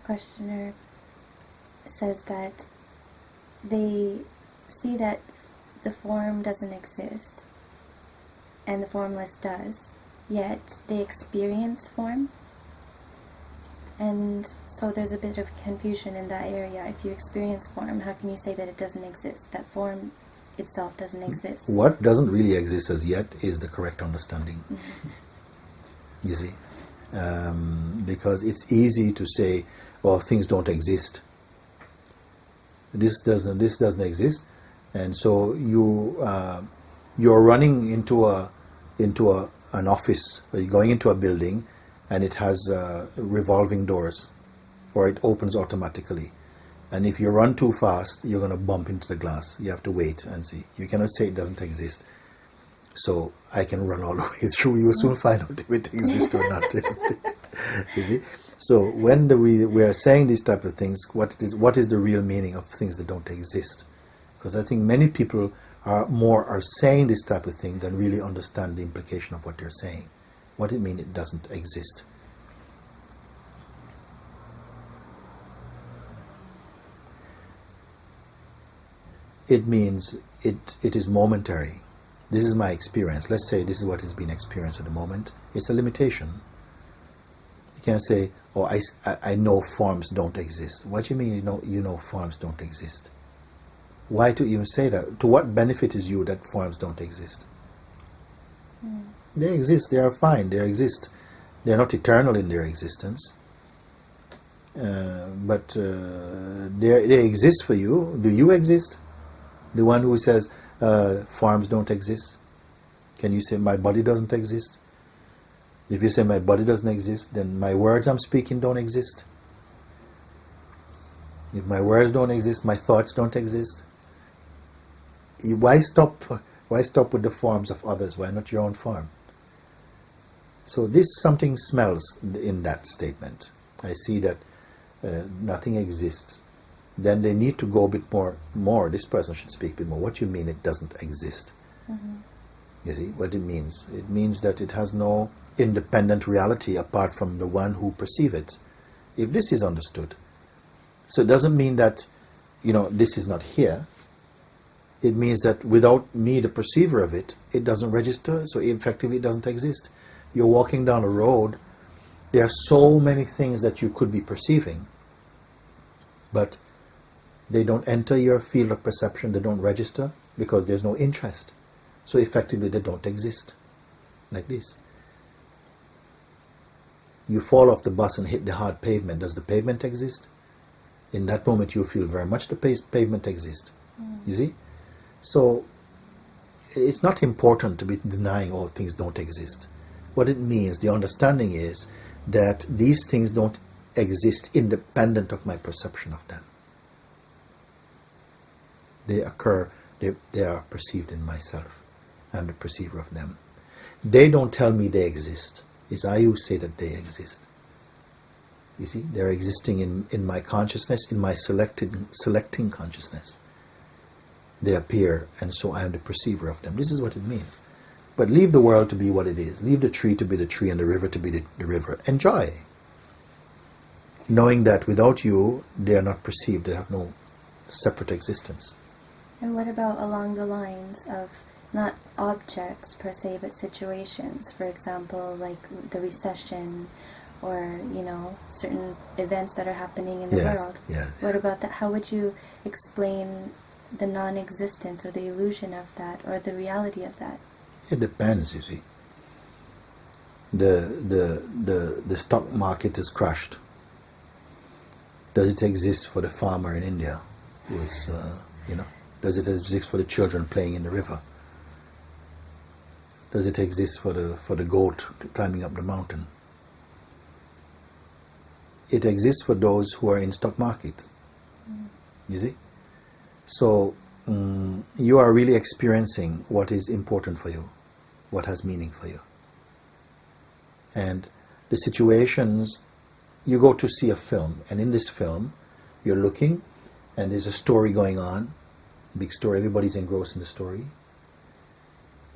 questioner says that they see that the form doesn't exist and the formless does, yet they experience form. And so there's a bit of confusion in that area. If you experience form, how can you say that it doesn't exist, that form itself doesn't exist? What doesn't really exist as yet is the correct understanding. Mm-hmm. You see? Because it's easy to say, well, things don't exist. This doesn't exist, and so you're running into an office, or you're going into a building, and it has revolving doors, or it opens automatically. And if you run too fast, you're going to bump into the glass. You have to wait and see. You cannot say it doesn't exist. So I can run all the way through. You will soon find out if it exists or not, isn't it? You see? So when we are saying these type of things, what is the real meaning of things that don't exist? Because I think many people are saying this type of thing than really understand the implication of what they're saying. What it means it doesn't exist. It means it is momentary. This is my experience. Let's say this is what is being experienced at the moment. It's a limitation. You can't say, oh, I know forms don't exist. What do you mean you know forms don't exist? Why to even say that? To what benefit is you that forms don't exist? They exist. They are fine. They exist. They are not eternal in their existence. But they exist for you. Do you exist? The one who says forms don't exist. Can you say my body doesn't exist? If you say my body doesn't exist, then my words I'm speaking don't exist. If my words don't exist, my thoughts don't exist. Why stop with the forms of others? Why not your own form? So something smells in that statement. I see that nothing exists. Then they need to go a bit more. This person should speak a bit more. What do you mean it doesn't exist? Mm-hmm. You see what it means? It means that it has no independent reality apart from the one who perceives it. If this is understood, so it doesn't mean that this is not here. It means that without me, the perceiver of it, it doesn't register. So effectively, it doesn't exist. You're walking down a road. There are so many things that you could be perceiving, but they don't enter your field of perception. They don't register because there's no interest. So effectively, they don't exist. Like this. You fall off the bus and hit the hard pavement. Does the pavement exist? In that moment, you feel very much the pavement exists. You see? So it's not important to be denying all things don't exist. What it means, the understanding is that these things don't exist independent of my perception of them. They occur, they are perceived in myself. I'm the perceiver of them. They don't tell me they exist. It's I who say that they exist. You see, they're existing in my consciousness, in my selecting consciousness. They appear, and so I am the perceiver of them. This is what it means. But leave the world to be what it is. Leave the tree to be the tree and the river to be the river. Enjoy. Knowing that without you, they are not perceived. They have no separate existence. And what about along the lines of not objects per se, but situations? For example, like the recession or, certain events that are happening in the world. Yes. What about that? How would you explain the non-existence or the illusion of that or the reality of that? It depends, you see. The stock market is crashed. Does it exist for the farmer in India who is, does it exist for the children playing in the river? Does it exist for the goat climbing up the mountain? It exists for those who are in stock market. You see? So you are really experiencing what is important for you, what has meaning for you. And the situations, you go to see a film, and in this film, you're looking, and there's a story going on, big story, everybody's engrossed in the story.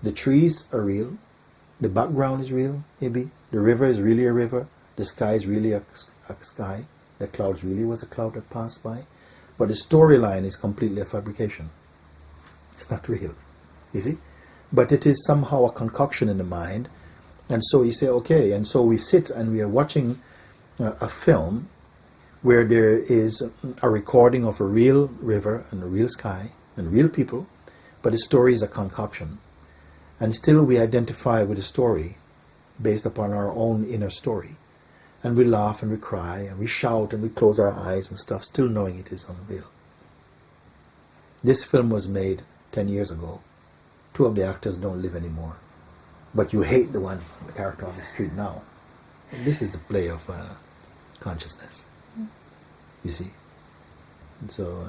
The trees are real, the background is real, maybe, the river is really a river, the sky is really a sky. The clouds really was a cloud that passed by. But the storyline is completely a fabrication. It's not real. You see? But it is somehow a concoction in the mind. And so you say, okay, and so we sit and we are watching a film where there is a recording of a real river and a real sky and real people, but the story is a concoction. And still we identify with the story based upon our own inner story. And we laugh and we cry and we shout and we close our eyes and stuff, still knowing it is unreal. This film was made 10 years ago. 2 of the actors don't live anymore. But you hate the character on the street now. And this is the play of consciousness. You see? And so,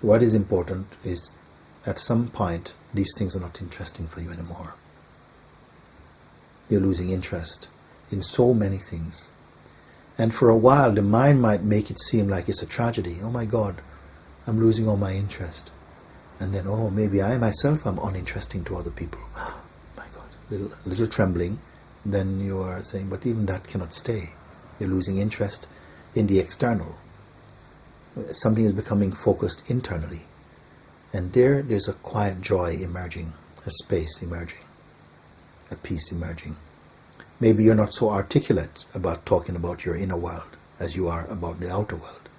what is important is, at some point, these things are not interesting for you anymore. You're losing interest in so many things. And for a while, the mind might make it seem like it's a tragedy. Oh my God, I'm losing all my interest. And then, oh, maybe I myself am uninteresting to other people. Oh my God, little trembling. Then you are saying, but even that cannot stay. You're losing interest in the external. Something is becoming focused internally. And there's a quiet joy emerging, a space emerging, a peace emerging. Maybe you're not so articulate about talking about your inner world as you are about the outer world.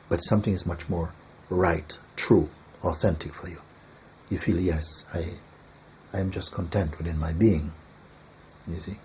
But something is much more right, true, authentic for you. You feel, yes, I am just content within my being. You see?